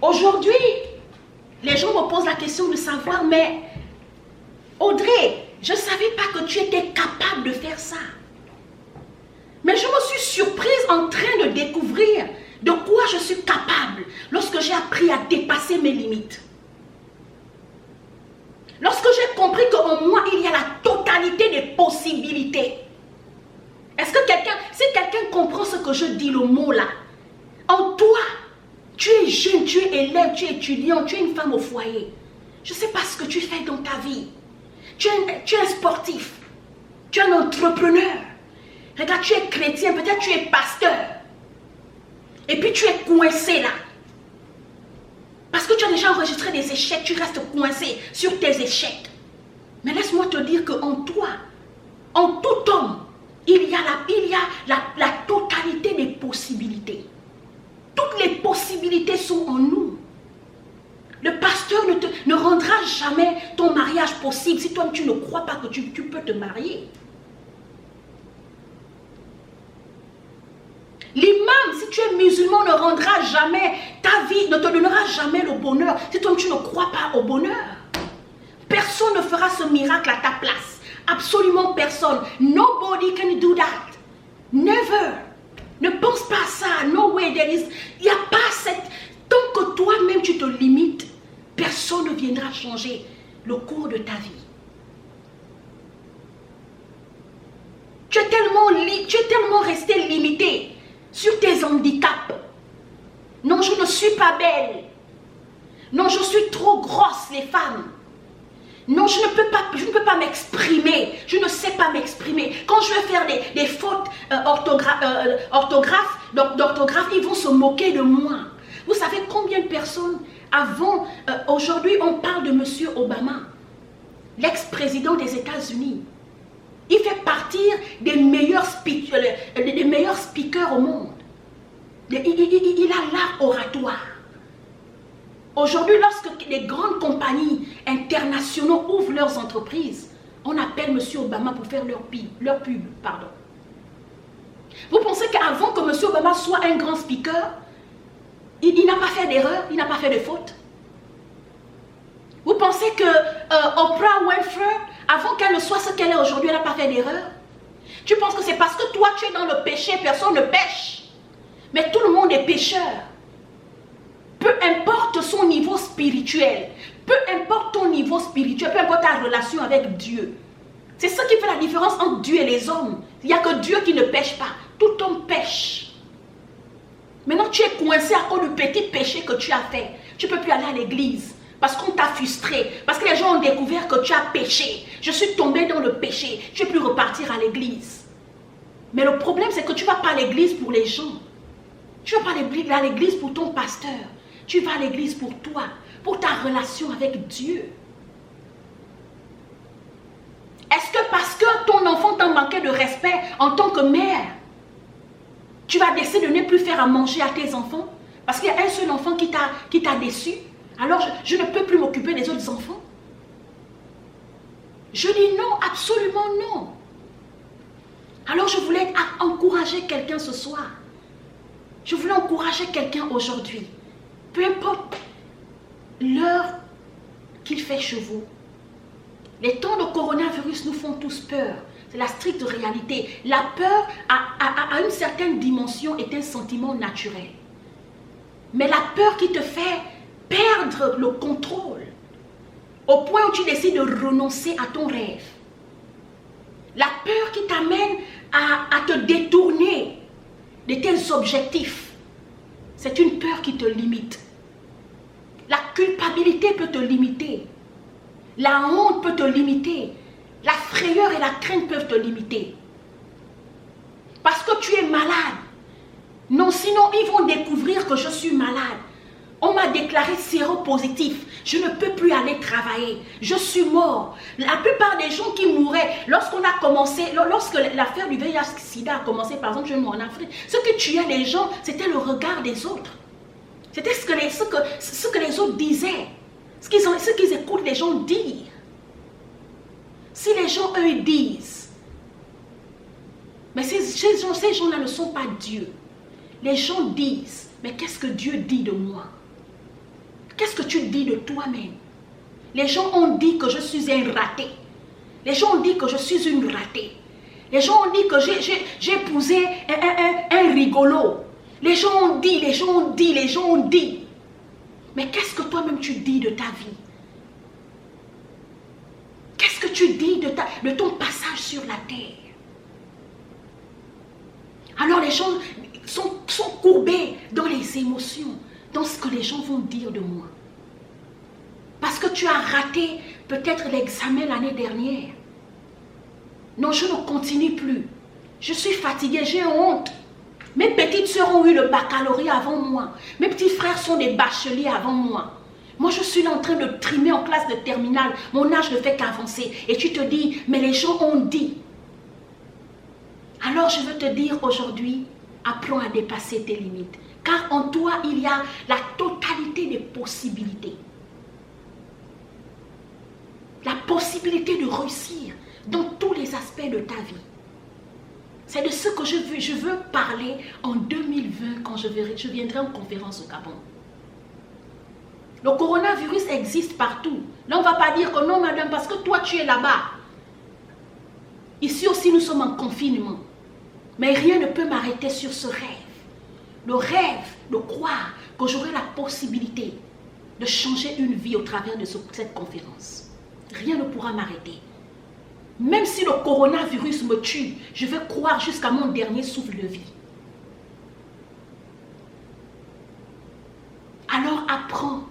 Aujourd'hui, les gens me posent la question de savoir, mais Audrey, je ne savais pas que tu étais capable de faire ça. Mais je me suis surprise en train de découvrir de quoi je suis capable lorsque j'ai appris à dépasser mes limites. Lorsque j'ai compris qu'en moi, il y a la totalité des possibilités. Est-ce que si quelqu'un comprend ce que je dis, le mot là, en toi, tu es jeune, tu es élève, tu es étudiant, tu es une femme au foyer. Je ne sais pas ce que tu fais dans ta vie. Tu es un sportif, tu es un entrepreneur. Regarde, tu es chrétien, peut-être tu es pasteur. Et puis tu es coincé là. Parce que tu as déjà enregistré des échecs, tu restes coincé sur tes échecs. Mais laisse-moi te dire qu'en toi, en tout homme, il y a la totalité des possibilités. Toutes les possibilités sont en nous. Le pasteur ne rendra jamais ton mariage possible si toi tu ne crois pas que tu peux te marier. L'imam, si tu es musulman, ne rendra jamais ta vie, ne te donnera jamais le bonheur si toi tu ne crois pas au bonheur. Personne ne fera ce miracle à ta place. Absolument personne. Nobody can do that. Never. Ne pense pas à ça. No way. Il n'y a pas cette... Tant que toi-même tu te limites, personne ne viendra changer le cours de ta vie. Tu es tellement resté limité sur tes handicaps. Non, je ne suis pas belle. Non, je suis trop grosse, les femmes. Non, je ne peux pas m'exprimer. Je ne sais pas m'exprimer. Quand je vais faire des fautes d'orthographe, ils vont se moquer de moi. Vous savez combien de personnes avant, aujourd'hui, on parle de M. Obama, l'ex-président des États-Unis. Il fait partie des meilleurs speakers au monde. Il a l'art oratoire. Aujourd'hui, lorsque les grandes compagnies internationales ouvrent leurs entreprises, on appelle M. Obama pour faire leur pub. Vous pensez qu'avant que M. Obama soit un grand speaker, il n'a pas fait d'erreur, il n'a pas fait de faute? Vous pensez que Oprah Winfrey, avant qu'elle ne soit ce qu'elle est aujourd'hui, elle n'a pas fait d'erreur? Tu penses que c'est parce que toi tu es dans le péché, personne ne pêche? Mais tout le monde est pécheur. Peu importe son niveau spirituel, peu importe ton niveau spirituel, peu importe ta relation avec Dieu. C'est ça qui fait la différence entre Dieu et les hommes. Il n'y a que Dieu qui ne pêche pas. Tout homme pêche. Maintenant, tu es coincé à cause du petit péché que tu as fait. Tu ne peux plus aller à l'église parce qu'on t'a frustré. Parce que les gens ont découvert que tu as péché. Je suis tombé dans le péché. Je ne peux plus repartir à l'église. Mais le problème, c'est que tu ne vas pas à l'église pour les gens. Tu ne vas pas à l'église pour ton pasteur. Tu vas à l'église pour toi, pour ta relation avec Dieu. Est-ce que parce que ton enfant t'a manqué de respect en tant que mère, tu vas décider de ne plus faire à manger à tes enfants? Parce qu'il y a un seul enfant qui t'a déçu. Alors je ne peux plus m'occuper des autres enfants? Je dis non, absolument non. Alors je voulais encourager quelqu'un ce soir. Je voulais encourager quelqu'un aujourd'hui. Peu importe l'heure qu'il fait chez vous. Les temps de coronavirus nous font tous peur. C'est la stricte réalité. La peur, à une certaine dimension, est un sentiment naturel. Mais la peur qui te fait perdre le contrôle, au point où tu décides de renoncer à ton rêve. La peur qui t'amène à te détourner de tes objectifs. C'est une peur qui te limite. La culpabilité peut te limiter. La honte peut te limiter. La frayeur et la crainte peuvent te limiter. Parce que tu es malade. Non, sinon ils vont découvrir que je suis malade. On m'a déclaré séropositif. Je ne peux plus aller travailler. Je suis mort. La plupart des gens qui mouraient, lorsque l'affaire du VIH-Sida a commencé, par exemple, chez nous en Afrique, ce que tuait les gens, c'était le regard des autres. C'était ce que les autres disaient. Ce qu'ils écoutent les gens dire. Si les gens, eux, ils disent, mais ces gens-là ne sont pas Dieu. Les gens disent, mais qu'est-ce que Dieu dit de moi? Qu'est-ce que tu dis de toi-même? Les gens ont dit que je suis un raté. Les gens ont dit que je suis une ratée. Les gens ont dit que j'ai épousé un rigolo. Les gens ont dit, les gens ont dit, les gens ont dit. Mais qu'est-ce que toi-même tu dis de ta vie? Qu'est-ce que tu dis de ton passage sur la terre? Alors les gens sont courbés dans les émotions, dans ce que les gens vont dire de moi. Parce que tu as raté peut-être l'examen l'année dernière. Non, je ne continue plus. Je suis fatiguée, j'ai honte. Mes petites sœurs ont eu le baccalauréat avant moi. Mes petits frères sont des bacheliers avant moi. Moi, je suis là en train de trimer en classe de terminale. Mon âge ne fait qu'avancer. Et tu te dis, mais les gens ont dit. Alors, je veux te dire aujourd'hui, apprends à dépasser tes limites. Car en toi, il y a la totalité des possibilités. La possibilité de réussir dans tous les aspects de ta vie. C'est de ce que je veux parler en 2020 quand je viendrai en conférence au Gabon. Le coronavirus existe partout. Là, on ne va pas dire que non, madame, parce que toi, tu es là-bas. Ici aussi, nous sommes en confinement. Mais rien ne peut m'arrêter sur ce rêve. Le rêve de croire que j'aurai la possibilité de changer une vie au travers de cette conférence. Rien ne pourra m'arrêter. Même si le coronavirus me tue, je vais croire jusqu'à mon dernier souffle de vie. Alors apprends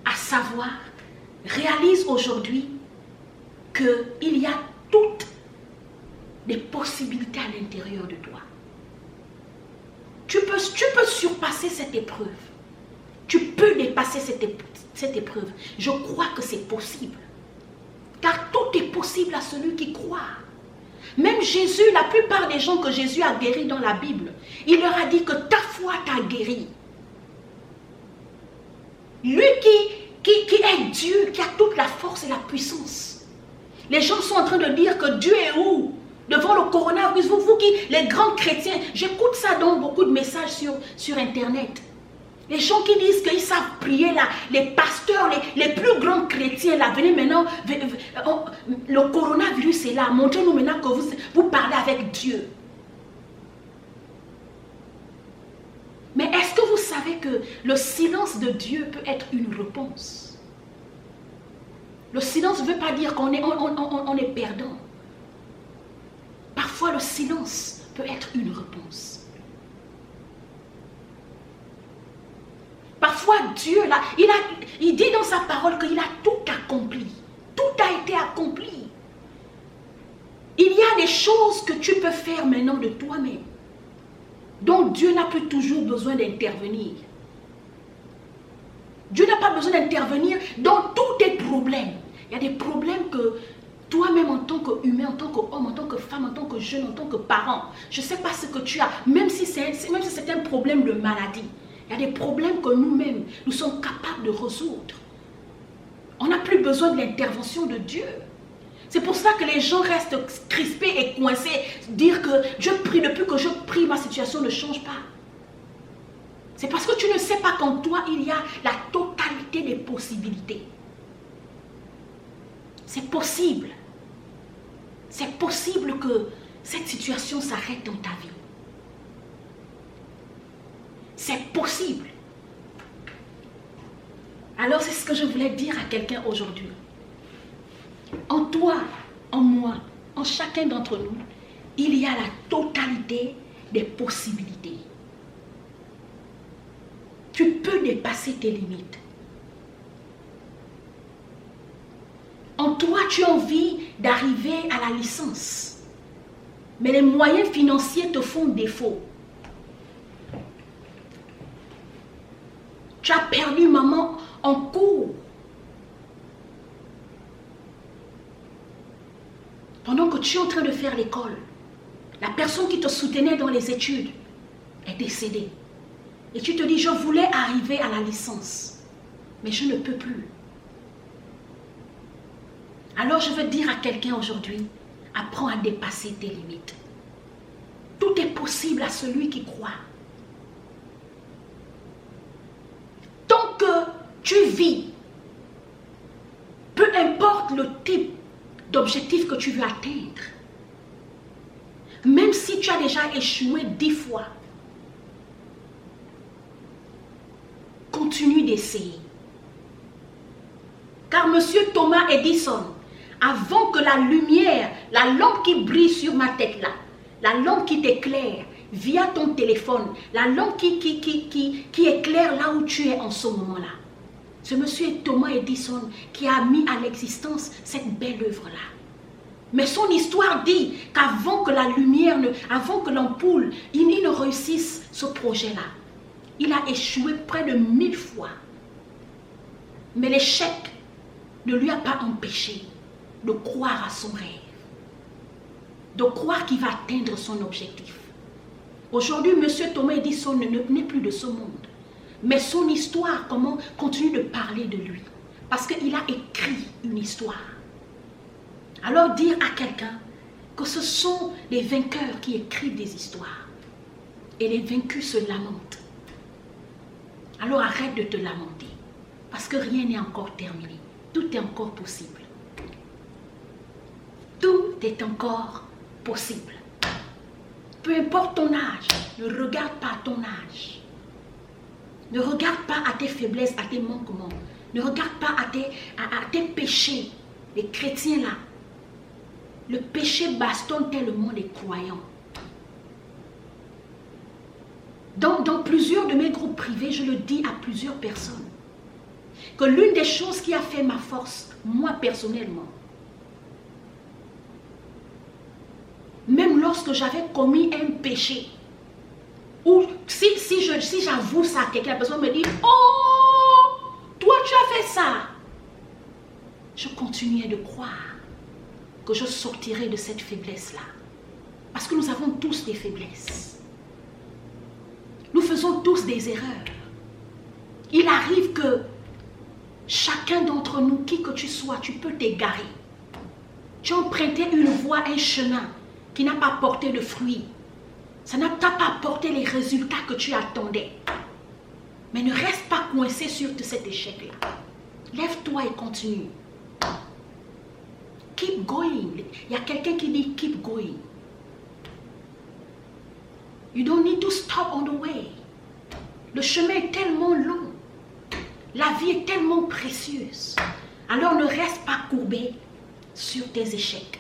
à savoir, réalise aujourd'hui qu'il y a toutes les possibilités à l'intérieur de toi. Tu peux surpasser cette épreuve. Tu peux dépasser cette épreuve. Je crois que c'est possible. Car tout est possible à celui qui croit. Même Jésus, la plupart des gens que Jésus a guéris dans la Bible, il leur a dit que ta foi t'a guéri. Lui qui est Dieu, qui a toute la force et la puissance. Les gens sont en train de dire que Dieu est où? Devant le coronavirus, vous qui, les grands chrétiens, j'écoute ça dans beaucoup de messages sur Internet. Les gens qui disent qu'ils savent prier là, les pasteurs, les plus grands chrétiens là, venez maintenant, le coronavirus est là, montrez-nous maintenant que vous parlez avec Dieu. Mais est-ce que vous savez que le silence de Dieu peut être une réponse? Le silence ne veut pas dire qu'on est perdant. Parfois le silence peut être une réponse. Parfois, Dieu, là, il dit dans sa parole qu'il a tout accompli. Tout a été accompli. Il y a des choses que tu peux faire maintenant de toi-même. Donc, Dieu n'a plus toujours besoin d'intervenir. Dieu n'a pas besoin d'intervenir dans tous tes problèmes. Il y a des problèmes que toi-même en tant qu'humain, en tant qu'homme, en tant que femme, en tant que jeune, en tant que parent, je ne sais pas ce que tu as, même si c'est un problème de maladie. Il y a des problèmes que nous-mêmes, nous sommes capables de résoudre. On n'a plus besoin de l'intervention de Dieu. C'est pour ça que les gens restent crispés et coincés. Dire que je prie, depuis que je prie, ma situation ne change pas. C'est parce que tu ne sais pas qu'en toi, il y a la totalité des possibilités. C'est possible. C'est possible que cette situation s'arrête dans ta vie. C'est possible. Alors c'est ce que je voulais dire à quelqu'un aujourd'hui. En toi, en moi, en chacun d'entre nous, il y a la totalité des possibilités. Tu peux dépasser tes limites. En toi, tu as envie d'arriver à la licence. Mais les moyens financiers te font défaut. Tu as perdu maman en cours. Pendant que tu es en train de faire l'école, la personne qui te soutenait dans les études est décédée. Et tu te dis, je voulais arriver à la licence, mais je ne peux plus. Alors je veux dire à quelqu'un aujourd'hui, apprends à dépasser tes limites. Tout est possible à celui qui croit. Tant tu vis, peu importe le type d'objectif que tu veux atteindre, même si tu as déjà échoué 10 fois, continue d'essayer. Car Monsieur Thomas Edison, avant que la lumière, la lampe qui brille sur ma tête là, la lampe qui t'éclaire via ton téléphone, la lampe qui éclaire là où tu es en ce moment-là, c'est Monsieur Thomas Edison qui a mis à l'existence cette belle œuvre-là. Mais son histoire dit qu'avant que la lumière, avant que l'ampoule, il ne réussisse ce projet-là, il a échoué près de 1000 fois. Mais l'échec ne lui a pas empêché de croire à son rêve, de croire qu'il va atteindre son objectif. Aujourd'hui, M. Thomas Edison n'est plus de ce monde. Mais son histoire continue de parler de lui. Parce qu'il a écrit une histoire. Alors dire à quelqu'un que ce sont les vainqueurs qui écrivent des histoires. Et les vaincus se lamentent. Alors arrête de te lamenter. Parce que rien n'est encore terminé. Tout est encore possible. Tout est encore possible. Peu importe ton âge, ne regarde pas ton âge. Ne regarde pas à tes faiblesses, à tes manquements. Ne regarde pas à tes péchés. Les chrétiens là, le péché bastonne tellement les croyants. Dans plusieurs de mes groupes privés, je le dis à plusieurs personnes, que l'une des choses qui a fait ma force, moi personnellement, même lorsque j'avais commis un péché, ou si j'avoue ça à quelqu'un, la personne me dit « Oh, toi tu as fait ça !» Je continuais de croire que je sortirais de cette faiblesse-là. Parce que nous avons tous des faiblesses. Nous faisons tous des erreurs. Il arrive que chacun d'entre nous, qui que tu sois, tu peux t'égarer. Tu as emprunté une voie, un chemin qui n'a pas porté de fruits. Ça n'a pas apporté les résultats que tu attendais. Mais ne reste pas coincé sur cet échec-là. Lève-toi et continue. Keep going. Il y a quelqu'un qui dit keep going. You don't need to stop on the way. Le chemin est tellement long. La vie est tellement précieuse. Alors ne reste pas courbé sur tes échecs.